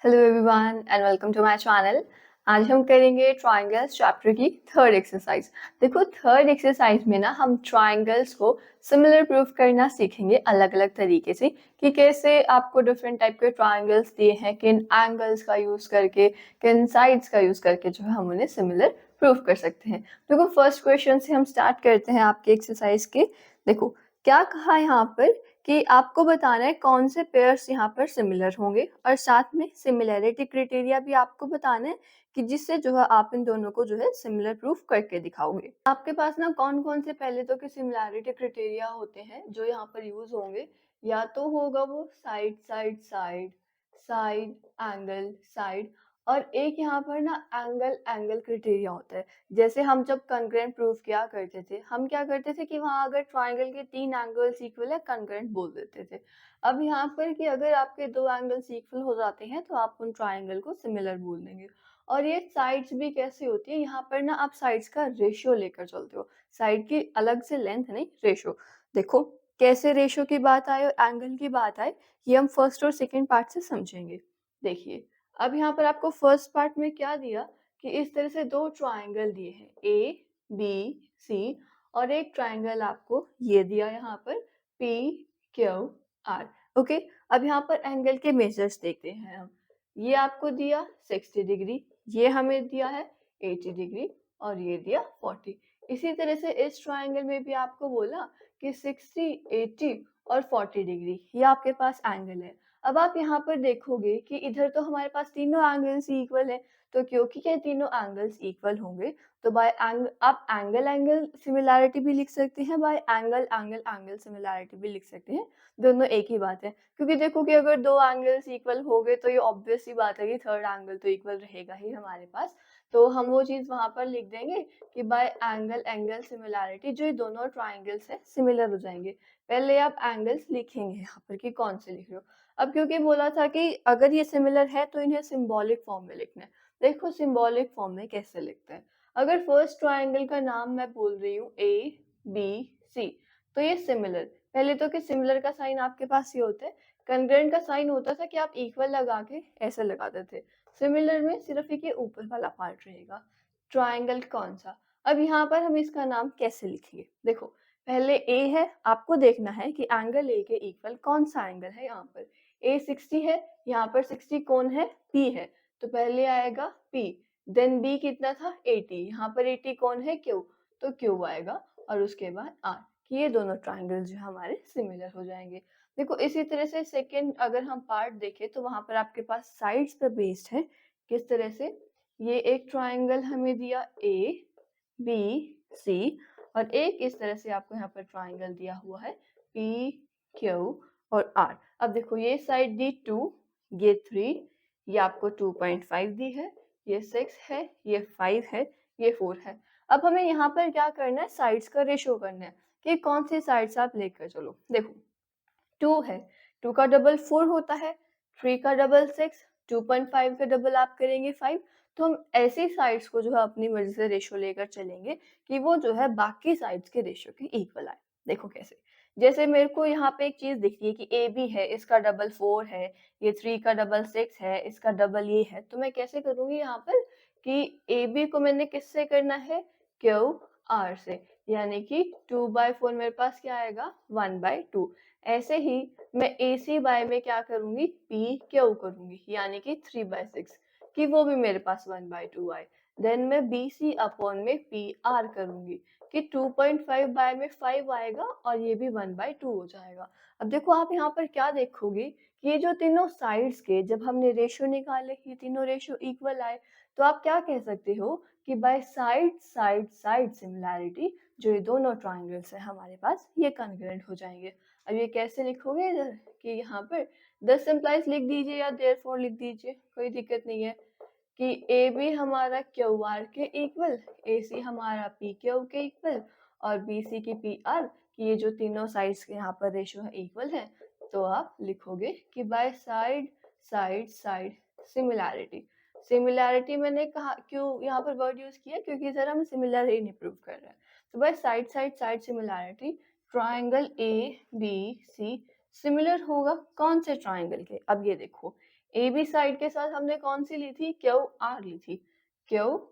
Hello everyone and welcome to my channel. आज हम करेंगे ट्रायंगल्स चैप्टर की थर्ड एक्सरसाइज। देखो थर्ड एक्सरसाइज में ना हम ट्रायंगल्स को सिमिलर प्रूफ करना सीखेंगे अलग अलग तरीके से कि कैसे आपको डिफरेंट टाइप के ट्रायंगल्स दिए हैं, किन एंगल्स का यूज करके, किन साइड्स का यूज करके जो है हम उन्हें सिमिलर प्रूफ कर सकते हैं। देखो फर्स्ट क्वेश्चन से हम स्टार्ट करते हैं आपके एक्सरसाइज के। देखो क्या कहा यहाँ पर कि आपको बताना है कौन से पेयर्स यहाँ पर सिमिलर होंगे और साथ में सिमिलैरिटी क्राइटेरिया भी आपको बताना है कि जिससे जो है आप इन दोनों को जो है सिमिलर प्रूफ करके दिखाओगे। आपके पास ना कौन कौन से पहले तो कि सिमिलैरिटी क्राइटेरिया होते हैं जो यहाँ पर यूज होंगे। या तो होगा वो side side side, side angle side, और एक यहाँ पर ना एंगल एंगल क्राइटेरिया होता है। जैसे हम जब कंकरेंट प्रूफ किया करते थे, हम क्या करते थे कि वहां अगर ट्राइंगल के 3 एंगल्स इक्वल है कंकरेंट बोल देते थे। अब यहाँ पर कि अगर आपके 2 एंगल्स इक्वल हो जाते हैं तो आप उन ट्राइंगल को सिमिलर बोल देंगे। और ये साइड्स भी कैसे होती है, यहाँ पर ना आप साइड्स का रेशियो लेकर चलते हो, साइड की अलग से लेंथ नहीं, रेशियो। देखो कैसे रेशियो की बात आए और एंगल की बात आए, ये हम फर्स्ट और सेकेंड पार्ट से समझेंगे। देखिए अब यहाँ पर आपको फर्स्ट पार्ट में क्या दिया कि इस तरह से 2 ट्राइंगल दिए हैं ए बी सी, और एक ट्राइंगल आपको ये दिया यहाँ पर पी क्यू आर। ओके, अब यहाँ पर एंगल के मेजर्स देखते हैं हम। ये आपको दिया 60 डिग्री, ये हमें दिया है 80 डिग्री, और ये दिया 40। इसी तरह से इस ट्राइंगल में भी आपको बोला कि 60, 80 और 40 डिग्री ये आपके पास एंगल है। अब आप यहाँ पर देखोगे कि इधर तो हमारे पास तीनों एंगल्स इक्वल है, तो क्योंकि ये तीनों एंगल्स इक्वल होंगे तो बाय एंगल आप एंगल एंगल सिमिलैरिटी भी लिख सकते हैं, bye angle angle angle similarity भी लिख सकते हैं। दोनों एक ही बात है, क्योंकि देखो कि अगर 2 एंगल्स इक्वल हो गए तो ये ऑब्वियस सी बात है कि थर्ड एंगल तो इक्वल रहेगा ही हमारे पास। तो हम वो चीज वहां पर लिख देंगे कि बाय एंगल एंगल सिमिलैरिटी जो ये दोनों ट्राइंगल्स है सिमिलर हो जाएंगे। पहले आप एंगल्स लिखेंगे यहाँ पर कि कौन से लिख रहे हो। अब क्योंकि बोला था कि अगर ये सिमिलर है तो इन्हें सिंबॉलिक फॉर्म में लिखना है। देखो सिंबॉलिक फॉर्म में कैसे लिखते हैं। अगर फर्स्ट ट्राइंगल का नाम मैं बोल रही हूँ ए बी सी, तो ये सिमिलर। पहले तो कि सिमिलर का साइन आपके पास ये होता है, कंग्रेंट का साइन होता था कि आप इक्वल लगा के ऐसे लगाते थे। सिमिलर में सिर्फ एक ये ऊपर वाला पार्ट रहेगा। ट्राइंगल कौन सा, अब यहाँ पर हम इसका नाम कैसे लिखेंगे। देखो पहले ए है, आपको देखना है कि एंगल ए के इक्वल कौन सा एंगल है। यहाँ पर ए 60 है, यहाँ पर 60 कौन है, पी है, तो पहले आएगा पी। देन बी कितना था 80, यहाँ पर 80 कौन है, क्यू, तो क्यू आएगा, और उसके बाद आर, कि ये दोनों ट्राइंगल जो हमारे सिमिलर हो जाएंगे। देखो इसी तरह से सेकेंड अगर हम पार्ट देखें तो वहां पर आपके पास साइड्स पे बेस्ड है। किस तरह से, ये एक ट्राइंगल हमें दिया ए बी सी, और एक इस तरह से आपको यहाँ पर ट्राइंगल दिया हुआ है पी क्यू और आर। अब देखो ये साइड दी 2, ये 3, ये आपको 2.5 दी है, ये 6 है, ये 5 है, ये 4 है। अब हमें यहाँ पर क्या करना है, साइड्स का रेशियो करना है कि कौन सी साइड्स आप लेकर चलो। देखो 2 है, 2 का डबल 4 होता है, 3 का डबल 6, 2.5 का डबल आप करेंगे 5। तो हम ऐसी साइड्स को जो है अपनी मर्जी से रेशियो लेकर चलेंगे कि वो जो है बाकी साइड्स के रेशियो के इक्वल आए। देखो कैसे, जैसे मेरे को यहाँ पे एक चीज दिख रही है कि ए बी है, इसका डबल 4 है, ये 3 का डबल 6 है, इसका डबल ये है, तो मैं कैसे करूंगी यहाँ पर कि ए बी को मैंने किससे करना है, क्यू आर से, यानी कि 2/4 मेरे पास क्या आएगा, 1/2। ऐसे ही मैं ए सी बाय में क्या करूंगी, पी क्यू करूंगी, यानी कि 3/6, कि वो भी मेरे पास 1/2 आए। देन मैं बी सी अपॉन में पी आर करूंगी कि 2.5 बाय में 5 आएगा, और ये भी 1/2 हो जाएगा। अब देखो आप यहाँ पर क्या देखोगे कि ये जो तीनों साइड्स के जब हमने रेशियो निकाले ये तीनों रेशियो इक्वल आए, तो आप क्या कह सकते हो कि bye side side side similarity जो ये दोनों ट्राइंगल्स है हमारे पास ये कॉन्ग्रुएंट हो जाएंगे। अब ये कैसे लिखोगे इधर कि यहाँ पर दस सिंप्लाइज लिख दीजिए या देयरफॉर लिख दीजिए, कोई दिक्कत नहीं है, कि ए बी हमारा क्यू आर के इक्वल, ए सी हमारा पी क्यू के इक्वल, और बी सी की पी आर, कि ये जो तीनों साइड्स के यहाँ पर रेशियो है इक्वल है। तो आप लिखोगे कि bye side side side similarity. Similarity मैंने कहा क्यों यहाँ पर वर्ड यूज किया, क्योंकि इधर हम सिमिलर ही नहीं प्रूव कर रहे हैं। तो by side side side similarity triangle A B C similar होगा कौन से ट्राइंगल के। अब ये देखो ए बी साइड के साथ हमने कौन सी ली थी, क्यू आर ली थी, क्यू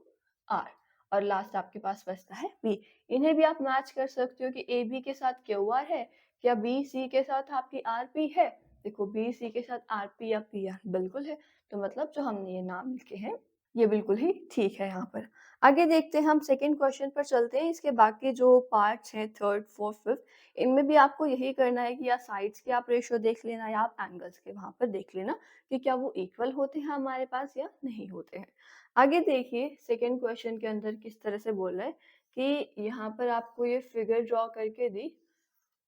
आर, और लास्ट आपके पास बचता है बी। इन्हें भी आप मैच कर सकते हो कि ए बी के साथ क्यू आर है या बी सी के साथ आपकी आर पी है। देखो बी सी के साथ आर पी या पी आर बिल्कुल है, तो मतलब जो हमने ये नाम लिखे हैं ये बिल्कुल ही ठीक है यहाँ पर। आगे देखते हैं, हम सेकंड क्वेश्चन पर चलते हैं। इसके बाकी जो पार्ट्स हैं थर्ड फोर्थ फिफ्थ, इनमें भी आपको यही करना है कि या साइड्स के आप रेशियो देख लेना या आप एंगल्स के वहां पर देख लेना कि क्या वो इक्वल होते हैं हमारे पास या नहीं होते हैं। आगे देखिए सेकंड क्वेश्चन के अंदर किस तरह से बोल रहा है कि यहाँ पर आपको ये फिगर ड्रॉ करके दी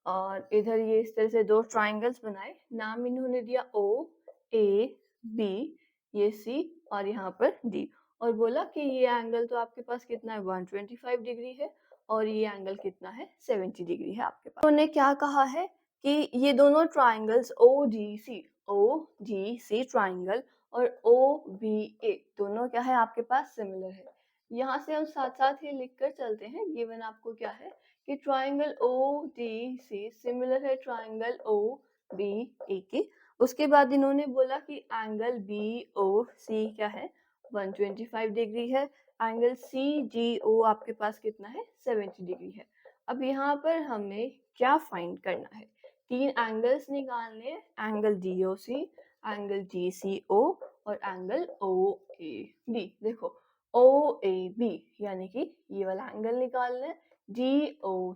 और इधर ये इस तरह से दो ट्राइंगल्स बनाए, नाम इन्होंने दिया ओ ए बी, ये सी और यहाँ पर डी, और बोला कि ये एंगल तो आपके पास कितना है 125 डिग्री है और ये एंगल कितना है 70 डिग्री है आपके पास। उन्होंने क्या कहा है कि ये दोनों triangles O D C triangle और ओ बी ए दोनों क्या है आपके पास सिमिलर है। यहाँ से हम साथ साथ ही लिख कर चलते हैं, गिवन आपको क्या है कि triangle O D C similar है ट्राइंगल ओ बी ए के। उसके बाद इन्होंने बोला कि एंगल बी ओ सी क्या है 125 डिग्री है, एंगल सी डी ओ आपके पास कितना है 70 डिग्री है। अब यहाँ पर हमें क्या फाइंड करना है, तीन एंगल्स निकालने हैं, एंगल डी ओ सी, एंगल डी सी ओ और एंगल ओ ए बी। देखो ओ ए बी यानी कि ये वाला एंगल निकालना है, डी ओ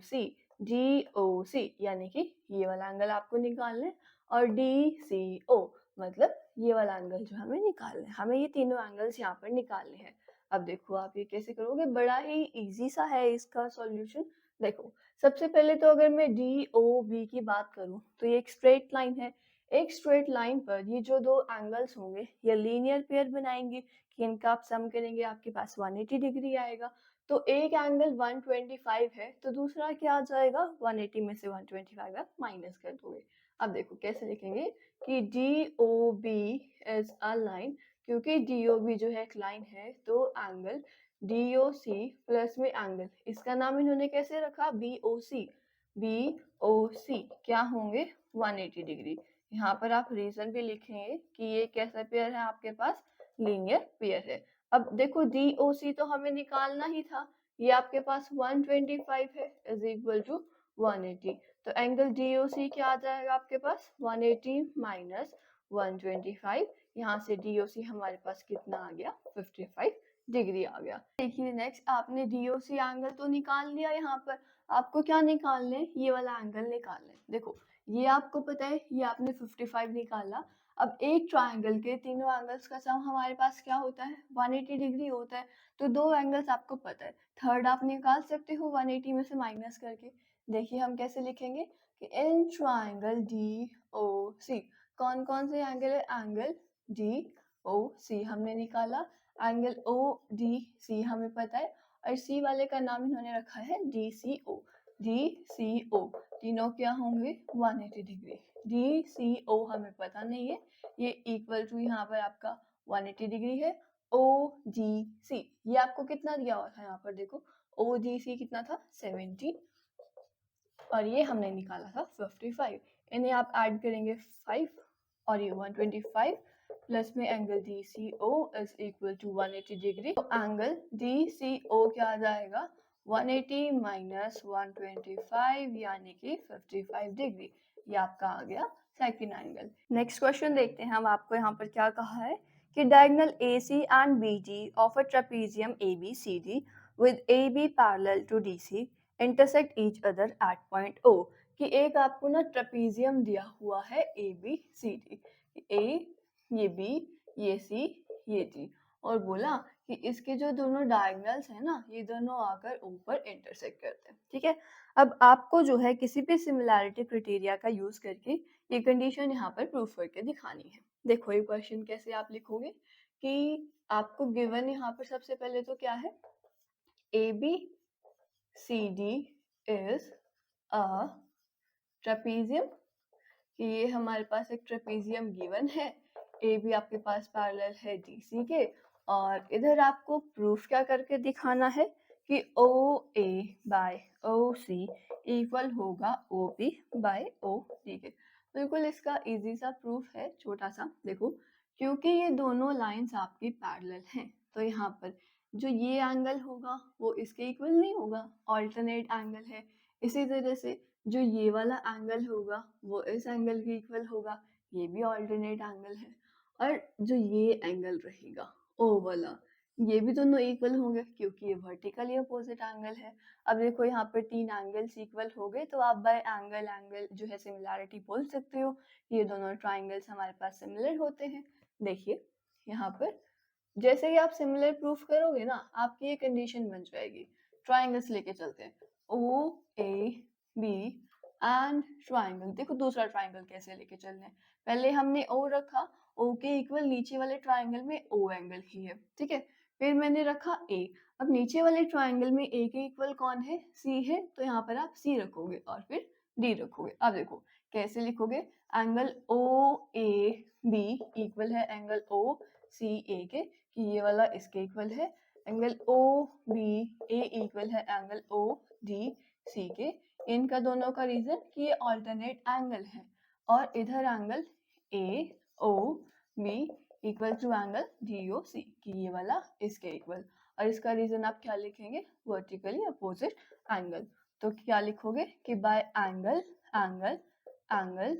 सी यानी कि ये वाला एंगल आपको निकालना है, और डी सी ओ मतलब ये वाला एंगल जो हमें निकालना है। हमें ये तीनों एंगल्स यहाँ पर निकालने हैं। अब देखो आप ये कैसे करोगे, बड़ा ही इजी सा है इसका सॉल्यूशन। देखो सबसे पहले तो अगर मैं डी ओ बी की बात करूं तो ये एक स्ट्रेट लाइन है, एक स्ट्रेट लाइन पर ये जो दो एंगल्स होंगे ये लीनियर पेयर बनाएंगे कि इनका आप सम करेंगे आपके पास 180 डिग्री आएगा। तो एक एंगल 125 है तो दूसरा क्या आ जाएगा, 180 में से 125 आप माइनस कर दोगे। अब देखो कैसे लिखेंगे कि D O B is a line, क्योंकि डी ओ बी जो है एक लाइन है तो angle D O C plus में एंगल, इसका नाम इन्होंने कैसे रखा बी ओ सी, बी ओ सी क्या होंगे 180 डिग्री। यहाँ पर आप रीजन भी लिखेंगे कि ये कैसा पेयर है आपके पास, लीनियर पेयर है। अब देखो डी ओ सी तो हमें निकालना ही था, ये आपके पास 125 है इज इक्वल टू 180, तो एंगल डी ओ सी क्या आ जाएगा आपके पास 180 माइनस 125, यहाँ से डी ओ सी हमारे पास कितना आ गया 55 डिग्री आ गया। देखिए नेक्स्ट आपने डी ओ सी एंगल तो निकाल लिया, यहाँ पर आपको क्या निकालना है, ये वाला एंगल निकालना है। देखो ये आपको पता है ये आपने 55 निकाला। अब एक ट्राइंगल के तीनों एंगल्स का सम हमारे पास क्या होता है 180 डिग्री होता है, तो दो एंगल्स आपको पता है, थर्ड आप निकाल सकते हो 180 में से माइनस करके। देखिए हम कैसे लिखेंगे कि इन ट्राइंगल डी ओ सी कौन कौन से एंगल है, एंगल डी ओ सी हमने निकाला, एंगल ओ डी सी हमें पता है, और सी वाले का नाम इन्होंने रखा है डी सी ओ, डी सी ओ तीनों क्या होंगे 180 डिग्री। डी सी ओ हमें पता नहीं है, ये इक्वल टू यहाँ पर आपका 180 डिग्री है। ओ डी सी ये आपको कितना दिया हुआ था, यहाँ पर देखो ओ डी सी कितना था 70 और ये हमने निकाला था 55, इन्हें आप ऐड करेंगे 5 और ये 125 प्लस में angle D C O is equal to 180 degree, तो एंगल डी सी ओ क्या आ जाएगा 180 माइनस 125 यानी कि 55 डिग्री, ये आपका आ गया सेकंड एंगल। नेक्स्ट क्वेश्चन देखते हैं हम, आपको यहाँ पर क्या कहा है कि diagonal AC and BD of a trapezium ABCD with AB parallel to DC intersect each other at point O, कि एक आपको ना ट्रेपीजियम दिया हुआ है ABCD, ए ये B ये C ये D, और बोला कि इसके जो दोनों डायगोनल्स हैं ना ये दोनों आकर ऊपर इंटरसेक्ट करते हैं। ठीक है, अब आपको जो है किसी भी सिमिलैरिटी क्राइटेरिया का यूज करके ये कंडीशन यहाँ पर प्रूफ करके दिखानी है। देखो ये क्वेश्चन कैसे आप लिखोगे कि आपको गिवन यहाँ पर सबसे पहले तो क्या है, A B C D is a trapezium, कि ये हमारे पास एक ट्रेपीजियम गिवन है, ए बी आपके पास पैरेलल है डी सी के, और इधर आपको प्रूफ क्या करके दिखाना है कि ओ ए बाय ओ सी इक्वल होगा O B by O D के। बिल्कुल इसका इजी सा प्रूफ है, छोटा सा। देखो क्योंकि ये दोनों लाइंस आपकी पैरेलल हैं, तो यहाँ पर जो ये एंगल होगा वो इसके इक्वल नहीं होगा, ऑल्टरनेट एंगल है। इसी तरह से जो ये वाला एंगल होगा वो इस एंगल के इक्वल होगा, ये भी ऑल्टरनेट एंगल है। और जो ये एंगल रहेगा ओ वाला, ये भी दोनों इक्वल होंगे क्योंकि ये वर्टिकली अपोजिट एंगल है। अब देखो यहाँ पर 3 एंगल्स इक्वल हो गए, तो आप बाय एंगल एंगल जो है सिमिलैरिटी बोल सकते हो। ये दोनों ट्राइंगल्स हमारे पास सिमिलर होते हैं। देखिए यहाँ पर जैसे ही आप सिमिलर प्रूफ करोगे ना, आपकी ये कंडीशन बन जाएगी। ट्राइंगल्स लेके चलते हैं, ओ ए बी एंड ट्राइंगल। देखो दूसरा ट्राइंगल कैसे लेके चलना है। पहले हमने ओ रखा, ओ के इक्वल नीचे वाले ट्राइंगल में ओ एंगल ही है, ठीक है। फिर मैंने रखा ए। अब नीचे वाले ट्राइंगल में ए के इक्वल कौन है, सी है, तो यहाँ पर आप सी रखोगे और फिर डी रखोगे। अब देखो कैसे लिखोगे, angle O A B equal है एंगल ओ सी ए के, कि ये वाला इसके इक्वल है। Angle O B A equal है एंगल ओ डी सी के। इनका दोनों का रीजन कि ये ऑल्टरनेट एंगल है, और इधर angle A O B equal to angle D O C, कि ये वाला इसके इक्वल। और इसका रीजन आप क्या लिखेंगे, वर्टिकली अपोजिट एंगल। तो क्या लिखोगे कि bye angle angle angle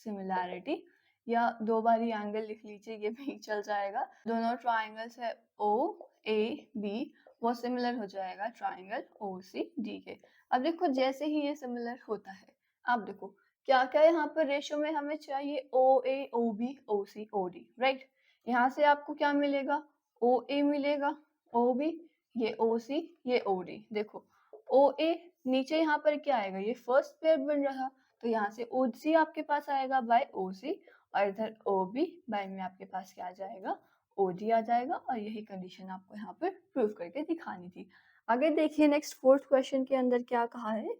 similarity, या 2 बारी एंगल लिख लीजिए, ये भी चल जाएगा। दोनों ट्राइंगल्स है ओ ए बी, वो सिमिलर हो जाएगा ट्राइंगल ओ सी डी के। अब देखो जैसे ही ये सिमिलर होता है, अब देखो क्या क्या यहाँ पर रेशो में हमें चाहिए, ओ ए ओ बी ओ सी ओ डी, राइट। यहाँ से आपको क्या मिलेगा, ओ ए मिलेगा, ओ बी, ये ओ सी, ये ओ डी। देखो ओ ए नीचे यहाँ पर क्या आएगा, ये फर्स्ट पेयर बन रहा, तो यहाँ से ओ सी आपके पास आएगा बाय ओ सी, और इधर ओ बी बाय में आपके पास क्या आ जाएगा, ओ डी आ जाएगा। और यही कंडीशन आपको यहाँ पर प्रूव करके दिखानी थी। आगे देखिए नेक्स्ट फोर्थ क्वेश्चन के अंदर क्या कहा है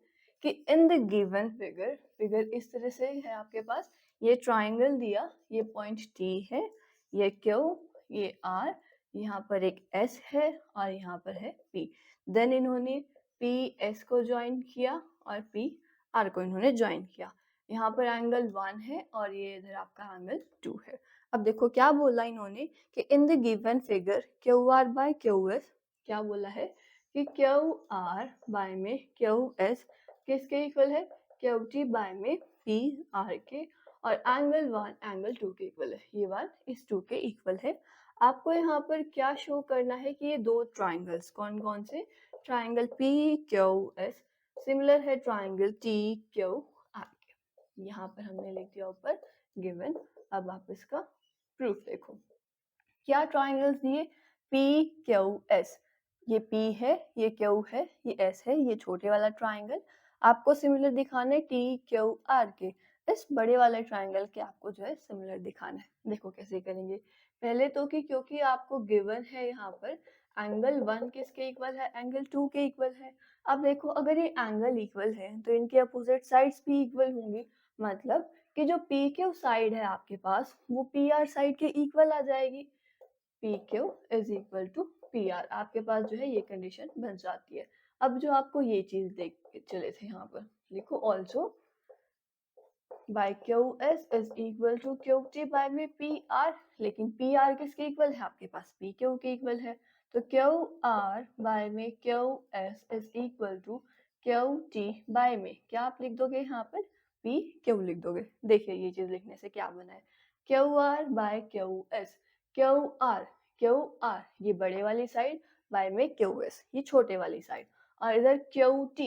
कि in the given figure, figure इस तरह से है आपके पास, ये ट्राइंगल दिया, ये पॉइंट टी है, ये क्यू, ये आर, यहाँ पर एक एस है और यहाँ पर है पी। देन इन्होंने पी एस को ज्वाइन किया और पी आर को इन्होंने ज्वाइन किया। यहाँ पर एंगल 1 है और ये इधर आपका एंगल 2 है। अब देखो क्या बोला इन्होंने कि in the given figure Q R by Q S, क्या बोला है कि क्यू आर बाय में क्यू एस किसके इक्वल है, क्यू टी बाय में पी आर के, और एंगल 1 एंगल 2 के इक्वल है, ये 1 इस 2 के इक्वल है। आपको यहाँ पर क्या शो करना है कि ये दो ट्राइंगल्स कौन कौन से, triangle P Q S similar है ट्राइंगल टी क्यू आर के। यहाँ पर हमने लिख दिया ऊपर गिवन। अब आप इसका प्रूफ देखो, क्या ट्राइंगल्स दिए, पी क्यू एस, ये P है, ये Q है, ये S है, ये छोटे वाला ट्राइंगल आपको सिमिलर दिखाना है टी क्यू आर के। इस बड़े वाले ट्राइंगल के आपको जो है सिमिलर दिखाना है। देखो कैसे करेंगे, पहले तो कि क्योंकि आपको गिवन है यहाँ पर एंगल 1 किसके इक्वल है, एंगल 2 के इक्वल है। अब देखो अगर ये एंगल इक्वल है तो इनके अपोजिट साइड्स भी इक्वल होंगी, मतलब कि जो पी क्यू साइड है आपके पास वो पी आर साइड के इक्वल आ जाएगी। P Q is equal to P R, आपके पास जो है ये कंडीशन बन जाती है। अब जो आपको ये चीज देख के चले थे, यहाँ पर लिखो also by Q S is equal to Q T by में पी आर, लेकिन पी आर किसके इक्वल है, आपके पास पी क्यू के इक्वल है। तो क्यू आर बाय में Q S is equal to Q T by में क्या आप लिख दोगे यहाँ पर, पी क्यू लिख दोगे। देखिए ये चीज लिखने से क्या बना है, Q R by Q S, Q R ये बड़े वाली साइड, बाय में क्यू एस ये छोटे वाली साइड, और इधर क्यू टी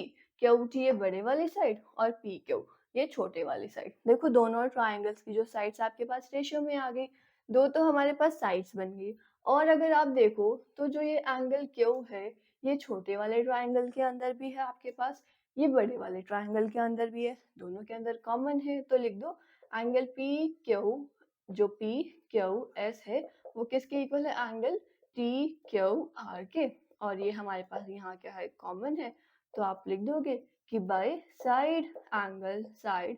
ये बड़े वाली साइड और पी क्यू ये छोटे वाली साइड। देखो दोनों ट्राइंगल्स की जो साइड्स आपके पास रेशियो में आ गई, दो तो हमारे पास साइड्स बन गई। और अगर आप देखो तो जो ये एंगल क्यू है ये छोटे वाले ट्राइंगल के अंदर भी है आपके पास, ये बड़े वाले ट्राइंगल के अंदर भी है, दोनों के अंदर कॉमन है। तो लिख दो एंगल पी क्यू, जो पी क्यू एस है वो किसके इक्वल है, एंगल टी क्यू आर के, और ये हमारे पास यहाँ क्या है, कॉमन है। तो आप लिख दोगे कि by side angle side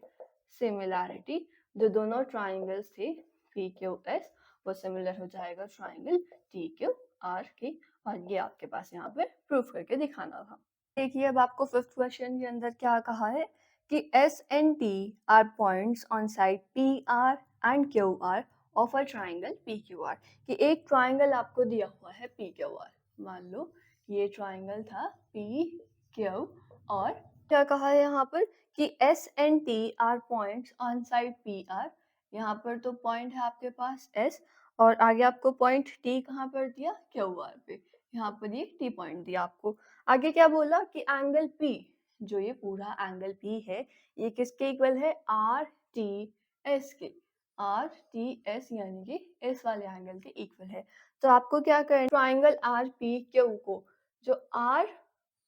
similarity, जो दोनों ट्राइंगल्स थे पी क्यू एस वो सिमिलर हो जाएगा ट्राइंगल टी क्यू आर के, और ये आपके पास यहाँ पे प्रूफ करके दिखाना था। देखिए अब आपको फिफ्थ क्वेश्चन के अंदर क्या कहा है कि S and T R points on side P R and Q R of a triangle P Q R, कि एक ट्राइंगल आपको दिया हुआ है पी क्यू आर। मान लो ये ट्राइंगल था पी क्यू, और क्या कहा है यहाँ पर कि S and T R points on side P R. यहाँ पर तो पॉइंट है आपके पास एस, और आगे आपको पॉइंट टी कहाँ पर दिया, क्यू आर पे। यहाँ पर ये टी पॉइंट दिया आपको। आगे क्या बोला कि एंगल पी, जो ये पूरा एंगल पी है, ये किसके इक्वल है, आर टी एस के। आर टी एस यानी कि इस वाले एंगल के इक्वल है। तो आपको क्या करना, ट्राइंगल आर पी क्यू को, जो आर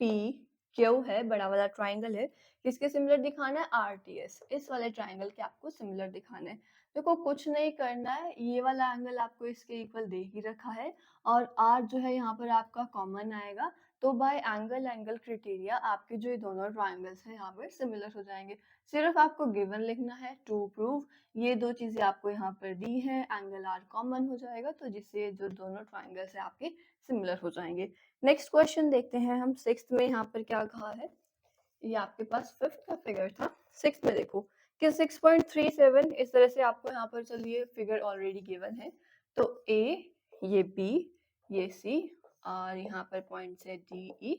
पी क्यू है, बड़ा वाला ट्राइंगल है, किसके सिमिलर दिखाना है, आर टी एस, इस वाले ट्राइंगल के आपको सिमिलर दिखाना है। देखो कुछ नहीं करना है, ये वाला एंगल आपको इसके इक्वल दे ही रखा है, और आर जो है यहाँ पर आपका कॉमन आएगा। तो बाय एंगल क्राइटेरिया आपके जो ये दोनों ट्राइंगल्स हैं यहाँ पर सिमिलर हो जाएंगे। सिर्फ आपको गिवन लिखना है टू प्रूव, ये दो चीजें आपको यहाँ पर दी हैं, एंगल आर कॉमन हो जाएगा, तो जिससे जो दोनों ट्राइंगल्स है आपके सिमिलर हो जाएंगे। नेक्स्ट क्वेश्चन देखते हैं हम। सिक्स्थ में यहाँ पर क्या कहा है, ये आपके पास फिफ्थ का फिगर था, सिक्स्थ में देखो कि 6.37 इस तरह से आपको यहाँ पर, चलिए फिगर ऑलरेडी गिवन है, तो ए, ये बी, ये सी, और यहाँ पर पॉइंट्स है डी ई,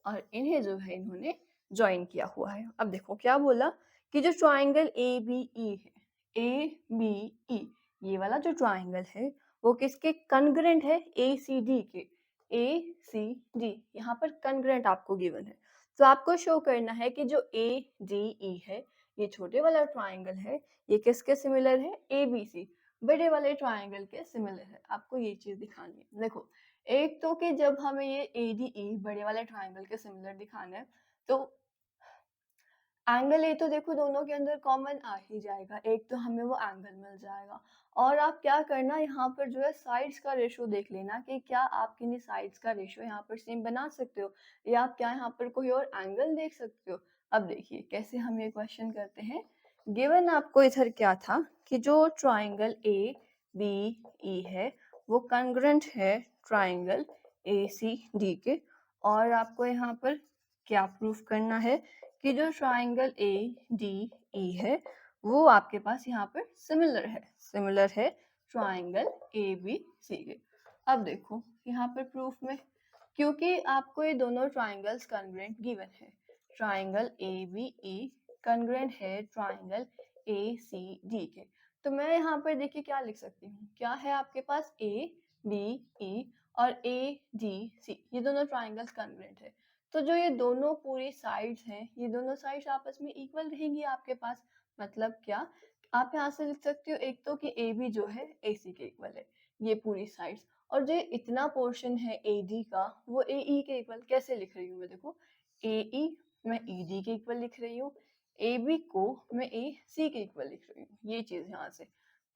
और इन्हें जो है इन्होंने ज्वाइन किया हुआ है। अब देखो क्या बोला कि जो ट्राइंगल ए बी ई है, ए बी ई, ये वाला जो ट्राइंगल है वो किसके कॉन्ग्रुएंट है, ए सी डी के। ए सी डी यहाँ पर कॉन्ग्रुएंट आपको गिवन है, तो आपको शो करना है कि जो ए डी ई है, ये छोटे वाला ट्राइंगल है, ये किसके सिमिलर है, ए बी सी, बड़े वाले ट्राइंगल के सिमिलर है। आपको ये चीज दिखानी है। देखो एक तो कि जब हमें ये ए डी ई बड़े वाले ट्राइंगल के सिमिलर दिखाना है, तो एंगल ए तो देखो दोनों के अंदर कॉमन आ ही जाएगा, एक तो हमें वो एंगल मिल जाएगा। और आप क्या करना, यहाँ पर जो है साइड्स का रेशो देख लेना कि क्या आप किन्हीं साइड्स का रेशो यहाँ पर सेम बना सकते हो, या आप क्या यहाँ पर कोई और एंगल देख सकते हो। अब देखिए कैसे हम ये क्वेश्चन करते हैं। गिवन आपको इधर क्या था कि जो ट्राइंगल ए बी ई है वो कॉन्ग्रुएंट है ट्राइंगल ए सी डी के, और आपको यहाँ पर क्या प्रूफ करना है कि जो ट्राइंगल ए डी ई है वो आपके पास यहाँ पर सिमिलर है ट्राइंगल ए बी सी के। अब देखो यहाँ पर प्रूफ में, क्योंकि आपको ये दोनों ट्राइंगल्स कॉन्ग्रुएंट गिवन है, triangle A B E congruent है ट्राइंगल ए सी डी के, तो मैं यहाँ पर देखिए क्या लिख सकती हूँ, क्या है आपके पास ए बी ई और ए डी सी, ये दोनों ट्राइंगल्स कॉन्ग्रुएंट है। तो जो ये दोनों पूरी साइड्स हैं, ये दोनों साइड्स आपस में इक्वल रहेंगी आपके पास। मतलब क्या, आप यहाँ से लिख सकते हो एक तो कि ए बी जो है ए सी के इक्वल है, ये पूरी साइड्स, और जो इतना पोर्शन है ए डी का वो ए ई के इक्वल। कैसे लिख रही हूँ मैं, देखो ए ई मैं ई डी के इक्वल लिख रही हूँ, ए बी को मैं ए सी के इक्वल लिख रही हूँ, ये चीज यहाँ से।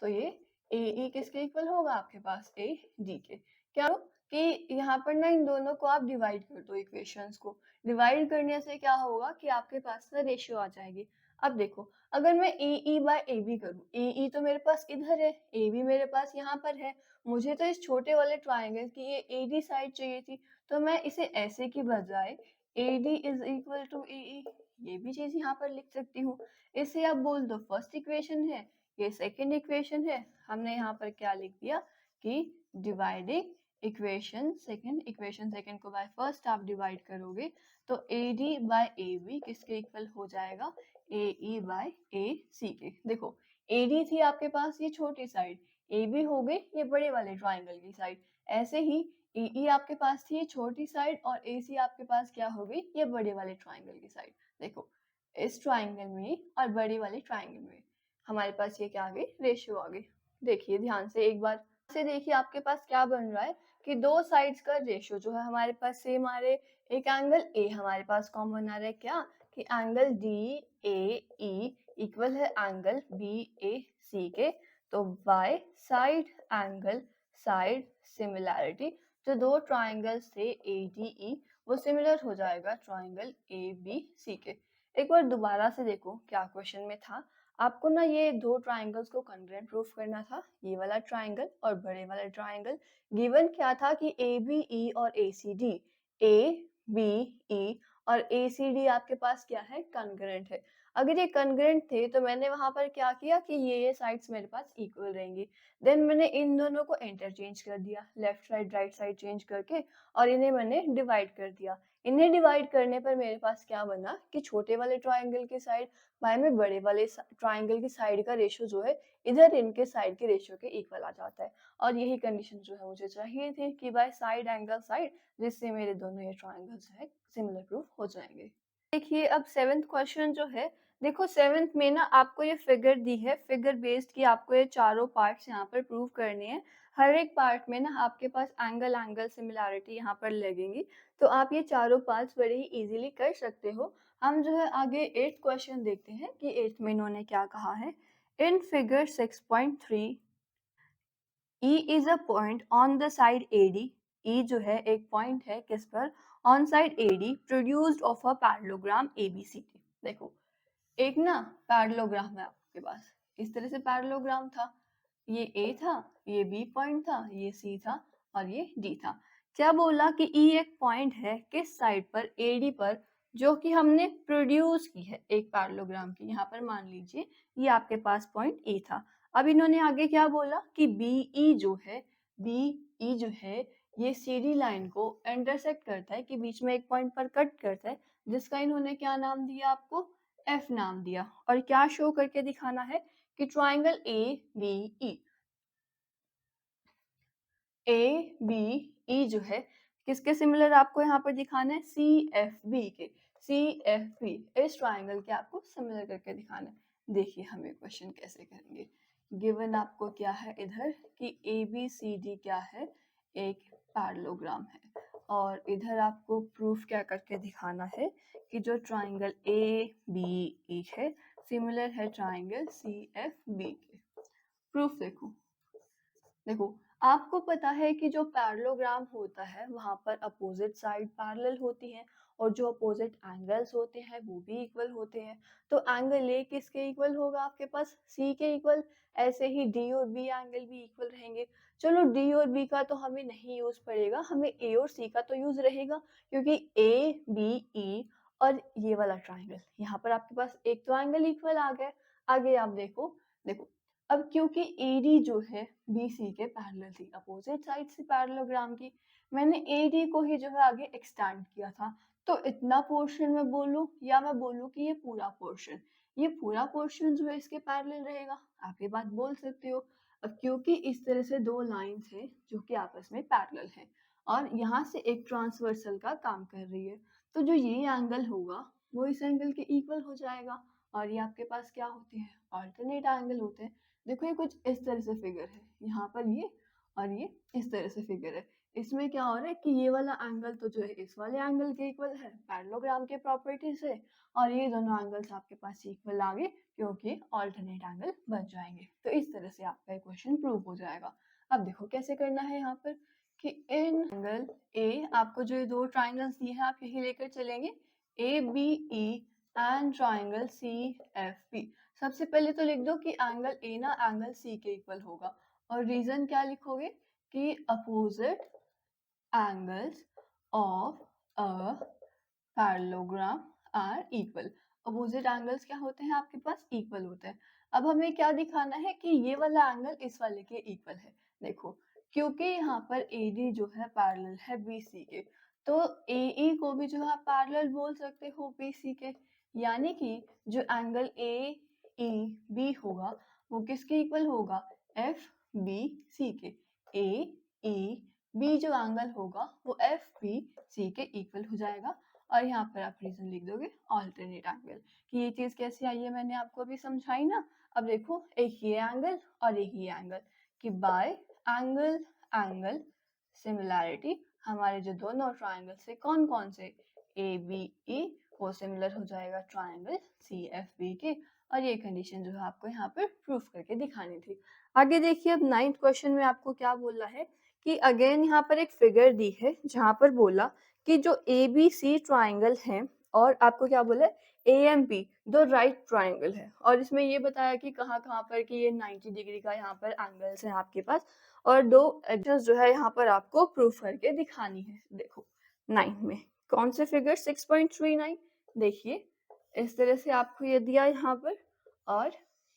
तो ये ए ई किसके इक्वल होगा आपके पास, ए डी के। क्या कि यहाँ पर ना इन दोनों को आप डिवाइड कर दो, इक्वेशंस को डिवाइड करने से क्या होगा कि आपके पास ना रेशियो आ जाएगी। अब देखो अगर मैं ए ई बाय ए बी करूँ, ए ई तो मेरे पास इधर है, ए बी मेरे पास यहाँ पर है, मुझे तो इस छोटे वाले ट्राइंगल की ये ए डी साइड चाहिए थी, तो मैं इसे ऐसे की बजाय A D is equal to A E, ये भी चीज यहाँ पर लिख सकती हूँ। इसे आप बोल दो फर्स्ट इक्वेशन है, ये सेकेंड इक्वेशन है। हमने यहाँ पर क्या लिख दिया कि डिवाइडिंग इक्वेशन सेकेंड को बाय फर्स्ट आप डिवाइड करोगे, तो A D by A B किसके इक्वल हो जाएगा, ए ई बाय ए सी के। देखो ए डी थी आपके पास ये छोटी साइड, ए बी हो गई ये बड़े वाले ट्राइंगल की साइड, ऐसे ही ए ई आपके पास थी ये छोटी साइड, और ए सी आपके पास क्या हो गई, ये बड़े वाले ट्राइंगल की साइड। देखो इस ट्राइंगल में और बड़े वाले ट्राइंगल में हमारे पास ये क्या आ गई, रेशियो आ गई। देखिए ध्यान से एक बार से देखिए आपके पास क्या बन रहा है कि दो साइड्स का रेशियो जो है हमारे पास सेम आ रहे। एक एंगल ए हमारे पास कॉमन आ रहा है, क्या कि angle D A E equal है एंगल बी ए सी के, तो by side angle side similarity जो दो ट्राइंगल्स थे ए डी ई वो सिमिलर हो जाएगा ट्राइंगल ए बी सी के। एक बार दोबारा से देखो क्या क्वेश्चन में था, आपको ना ये दो ट्राइंगल्स को कॉन्ग्रुएंट प्रूफ करना था, ये वाला ट्राइंगल और बड़े वाला ट्राइंगल। गिवन क्या था कि ए बी ई और ए सी डी, ए बी ई और ए सी डी आपके पास क्या है, कॉन्ग्रुएंट है। अगर ये कॉन्ग्रुएंट थे तो मैंने वहाँ पर क्या किया कि ये साइड्स मेरे पास इक्वल रहेंगी। देन मैंने इन दोनों को इंटरचेंज कर दिया, left side right side change करके, और इन्हें मैंने डिवाइड कर दिया। इन्हें डिवाइड करने पर मेरे पास क्या बना कि छोटे वाले ट्राइंगल की साइड बाय में बड़े वाले ट्राइंगल की साइड का रेशियो जो है इधर इनके साइड के रेशियो के इक्वल आ जाता है। और यही कंडीशन जो है मुझे चाहिए थी कि बाय साइड एंगल साइड, जिससे मेरे दोनों ये ट्राइंगल्स है सिमिलर प्रूफ हो जाएंगे। देखिए अब 7th क्वेश्चन जो है, देखो 7th में ना आपको ये फिगर दी है, फिगर बेस्ड की आपको ये चारों पार्ट्स यहाँ पर प्रूव करने हैं। हर एक पार्ट में ना आपके पास एंगल एंगल सिमिलैरिटी यहाँ पर लगेंगी, तो आप ये चारों पार्ट्स बड़े ही इजीली कर सकते हो। हम जो है आगे 8th क्वेश्चन देखते हैं कि 8th में इन्होंने क्या कहा है। In figure 6.3 E is a point on the side AD. E जो है एक पॉइंट है किस पर, on side AD, produced of a parallelogram ABCD। देखो एक ना पैरेललोग्राम है आपके पास, इस तरह से पैरेललोग्राम था, ये A था, ये B पॉइंट था, ये C था और ये D था। क्या बोला कि E एक पॉइंट है किस साइड पर, AD पर, जो कि हमने प्रोड्यूस की है एक पैरेललोग्राम की। यहाँ पर मान लीजिए ये आपके पास पॉइंट E था। अब इन्होंने आगे क्या बोला कि BE जो है, BE जो है ये CD लाइन को इंटरसेक्ट करता है, कि बीच में एक पॉइंट पर कट करता है, जिसका इन्होंने क्या नाम दिया आपको, F नाम दिया। और क्या शो करके दिखाना है कि ट्राइंगल ABE जो है किसके सिमिलर आपको यहाँ पर दिखाना है, CFB के, CFB इस ट्राइंगल के आपको सिमिलर करके दिखाना है। देखिए हम ये क्वेश्चन कैसे करेंगे। गिवन आपको क्या है इधर कि ABCD क्या है, एक पैरेललोग्राम है, और इधर आपको प्रूफ क्या करके दिखाना है कि जो ट्राइंगल ABE है सिमिलर है ट्राइंगल CFB के। प्रूफ देखो, देखो आपको पता है कि जो पैरेललोग्राम होता है वहां पर अपोजिट साइड पैरेलल होती है, और जो अपोजिट एंगल्स होते हैं वो भी इक्वल होते हैं। तो एंगल ए किसके इक्वल होगा, आपके पास सी के इक्वल। ऐसे ही डी और बी एंगल भी इक्वल रहेंगे। चलो डी और बी का तो हमें नहीं यूज पड़ेगा, हमें ए और सी का तो यूज रहेगा, क्योंकि ए बी ई और ये वाला ट्राइंगल, यहाँ पर आपके पास एक तो एंगल इक्वल आ गए। आगे आप देखो, देखो अब क्योंकि AD जो है BC के पैरेलल थी, अपोजिट साइड से पैरेललोग्राम की, मैंने AD को ही जो है आगे एक्सटेंड किया था। तो इतना पोर्शन मैं बोलूं या मैं बोलूं कि ये पूरा पोर्शन, ये पूरा पोर्शन जो है इसके पैरेलल रहेगा, आप ये बात बोल सकते हो। अब क्योंकि इस तरह से दो लाइंस है जो कि आपस में पैरेलल है और यहाँ से एक ट्रांसवर्सल का काम कर रही है, तो जो ये एंगल होगा वो इस एंगल के इक्वल हो जाएगा। और ये आपके पास क्या होते हैं, ऑल्टरनेट एंगल होते हैं। देखो ये कुछ इस तरह से फिगर है, यहाँ पर ये और ये इस तरह से फिगर है। इसमें क्या हो रहा है कि ये वाला एंगल तो जो है इस वाले एंगल के इक्वल है पैरेललोग्राम के प्रॉपर्टी से, और ये दोनों एंगल्स आपके पास इक्वल आ गए क्योंकि ऑल्टरनेट एंगल बन जाएंगे। तो इस तरह से आपका क्वेश्चन प्रूव हो जाएगा। अब देखो कैसे करना है यहाँ पर कि इन एंगल ए, आपको जो ये दो ट्राइंगल्स दिए हैं आप यही लेकर चलेंगे, ABE एंड ट्राइंगल CFP। सबसे पहले तो लिख दो कि एंगल ए ना एंगल सी के इक्वल होगा, और रीजन क्या लिखोगे कि opposite angles of a parallelogram are equal. Opposite angles क्या होते हैं आपके पास, इक्वल होते हैं। अब हमें क्या दिखाना है कि ये वाला एंगल इस वाले के इक्वल है। देखो क्योंकि यहाँ पर AD जो है पैरेलल है BC के, तो AE को भी जो है पैरेलल बोल सकते हो BC के, यानी कि जो एंगल AEB होगा वो किसके इक्वल होगा, FBC के। AEB जो एंगल होगा वो FBC के इक्वल हो जाएगा। और यहाँ पर आप रीजन लिख दोगे ऑल्टरनेट एंगल, कि ये चीज कैसे आई है मैंने आपको अभी समझाई ना। अब देखो एक ये एंगल और एक ये एंगल, कि बाय एंगल एंगल सिमिलैरिटी हमारे जो दोनों ट्राइंगल से कौन कौन से, ABE वो सिमिलर हो जाएगा ट्राइंगल CFB के। और ये कंडीशन जो है आपको यहाँ पर प्रूफ करके दिखानी थी। आगे देखिए अब 9th क्वेश्चन में आपको क्या बोला है कि अगेन यहाँ पर एक फिगर दी है जहाँ पर बोला कि जो ABC ट्राइंगल है, और आपको क्या बोला है AMP दो राइट ट्राइंगल है, और इसमें ये बताया कि कहाँ कहाँ पर कि ये 90 डिग्री का यहाँ पर एंगल्स हैं आपके पास, और दो एडजस्ट जो है यहाँ पर आपको प्रूफ करके दिखानी है। देखो 9 में कौन से फिगर, 6.39, देखिए इस तरह से आपको ये दिया यहाँ पर, और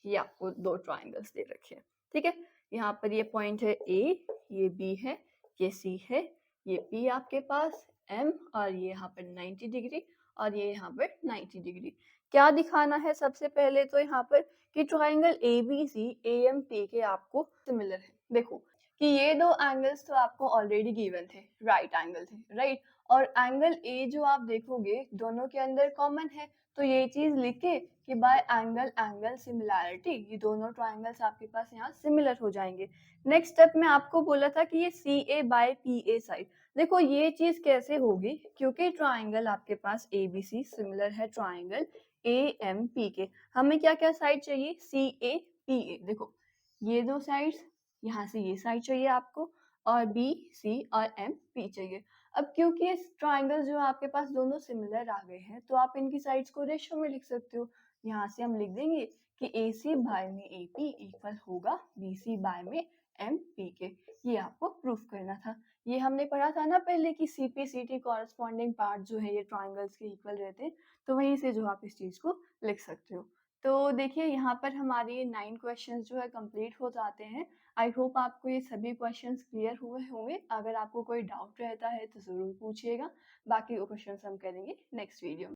ये आपको 2 ट्रायंगल्स दे रखे हैं, ठीक है। यहाँ पर ये पॉइंट है ए, ये बी है, ये सी है, ये पी आपके पास, एम, और ये यहाँ पर 90 डिग्री, और ये यहाँ पर 90 डिग्री। क्या दिखाना है सबसे पहले तो यहाँ पर कि triangle A B C A M P के आपको सिमिलर है। देखो कि ये 2 एंगल्स तो आपको ऑलरेडी गिवन थे, राइट एंगल थे, राइट। और एंगल ए जो आप देखोगे दोनों के अंदर कॉमन है, तो ये चीज लिख के कि बाय एंगल एंगल सिमिलैरिटी ये दोनों ट्रायंगल्स आपके पास यहाँ सिमिलर हो जाएंगे। नेक्स्ट स्टेप में आपको बोला था कि ये सी ए बाय पी ए साइड, देखो ये चीज कैसे होगी, क्योंकि ट्रायंगल आपके पास ए बी सी सिमिलर है ट्रायंगल ए एम पी के। हमें क्या क्या साइड चाहिए, सी ए पी ए। देखो ये 2 साइड्स, यहाँ से ये साइड चाहिए आपको, और बी सी और एम पी चाहिए। अब क्योंकि इस ट्रायंगल जो आपके पास दोनों सिमिलर आ गए हैं, तो आप इनकी साइड्स को रेशियो में लिख सकते हो। यहाँ से हम लिख देंगे कि ए सी बाय में ए पी इक्वल होगा बी सी बाय में एम पी के। ये आपको प्रूफ करना था। ये हमने पढ़ा था ना पहले कि C P C T corresponding part जो है ये ट्रायंगल्स के इक्वल रहते हैं, तो वहीं से जो आप इस चीज को लिख सकते हो। तो देखिए यहाँ पर हमारे 9 क्वेश्चंस जो है कंप्लीट हो जाते हैं। आई होप आपको ये सभी क्वेश्चंस क्लियर हुए होंगे। अगर आपको कोई डाउट रहता है तो ज़रूर पूछिएगा। बाकी क्वेश्चंस हम करेंगे नेक्स्ट वीडियो में।